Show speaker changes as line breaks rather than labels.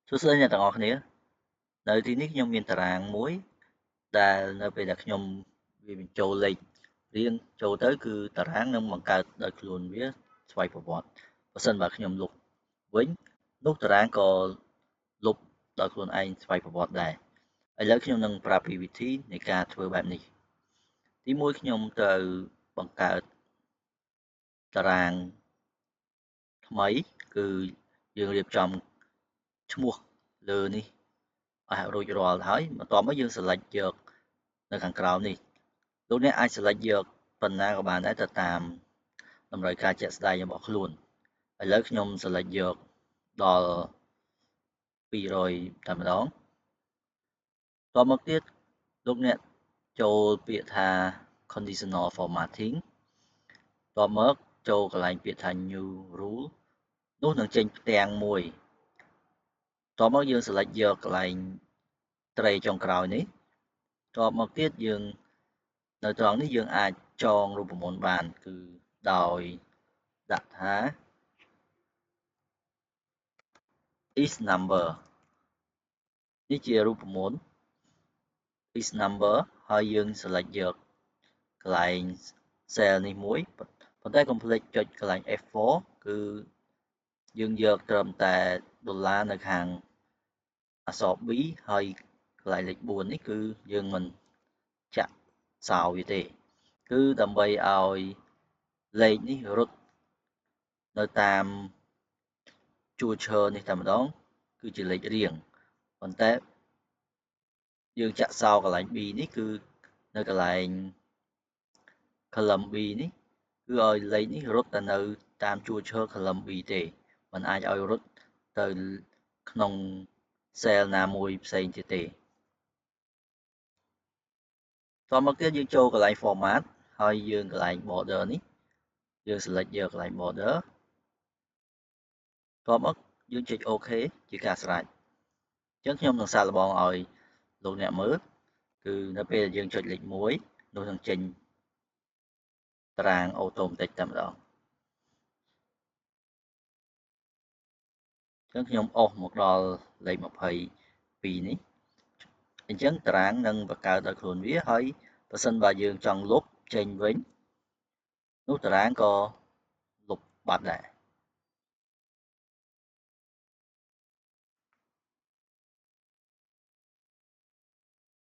សួស្តីអ្នកទាំងអស់គ្នានៅទីនេះខ្ញុំមានតារាងមួយដែលនៅពេលដែលខ្ញុំវាបញ្ចូលលេខរៀងចូលទៅគឺតារាងនឹងបង្កើតដោយខ្លួនវាស្វ័យប្រវត្តិបើសិនបើខ្ញុំលុបវិញនោះតារាងក៏លុបដោយខ្លួនឯងស្វ័យប្រវត្តិដែរឥឡូវខ្ញុំនឹងប្រាប់ពីវិធីនៃការធ្វើបែបនេះទីមួយខ្ញុំត្រូវបង្កើតតារាងថ្មីគឺយើងរៀបចំឈ្មោះលើនេះឲ្យរួចរាល់ហើយបន្ទាប់មកយើង select យកនៅខាងក្រោមនេះលោកអ្នកអាច select យកប៉ុណ្ណាក៏បានដែរទៅតាមតម្រូវការជាក់ស្ដែងរបស់ខ្លួនឥឡូវខ្ញុំ select យកដល់200តែម្ដងបន្ទាប់មកទៀតលោកអ្នកចូលពាក្យថា conditional formatting បន្ទាប់មកចូលកន្លែងពាក្យថា new rule នោះនឹងចេញផ្ទាំងមួយបន្ទាប់មកយើង select យកកន្លែងត្រីចុងក្រោយនេះបន្ទាប់មកទៀតយើងនៅត្រង់នេះយើងអាចចងរូបមន្តបានគឺដោយដាក់ថា is number នេះជារូបមន្ត is number ហើយយើង select យកកន្លែង cell នេះមួយប៉ុន្តែកុំភ្លេចចុចកន្លែង F4 គឺយើងយកត្រឹមតែដុល្លារនៅខាងអក្សរ B ហើយកន្លែងលេខ4នេះគឺយើងមិនចាក់សោវាទេគឺដើម្បីឲ្យលេខនេះរត់នៅតាមជួរឈរនេះតែម្ដងគឺជាលេខរៀងប៉ុន្តែយើងចាក់សោកន្លែង B នេះគឺនៅកន្លែង column B នេះគឺឲ្យលេខនេះរត់ទៅនៅតាមជួរឈរ column B ទេមិនអាចឲ្យរត់ទៅក្នុង cell ណាមួយផ្សេងទៀតទេតមកទៀតយើងចូលកន្លែង format ហើយយើងកន្លែង border នេះយើង select យកកន្លែង border បន្ទាប់មកយើងចុច OK ជាការស្រេចអញ្ចឹងខ្ញុំនឹងសាកល្បងឲ្យលោកអ្នកមើលគឺនៅពេលយើងចុចលេខ1នោះនឹងចេញតារាងអូតូម៉ាទិកតែម្ដងអញ្ចឹងខ្ញុំអុសមកដល់លេខ22នេះអញ្ចឹងតារាងនឹងបង្កើតដោយខ្លួនវាហើយបើសិនបើយើងចង់លុបចេញវិញនោះតារាងក៏លុបបាត់ដែរ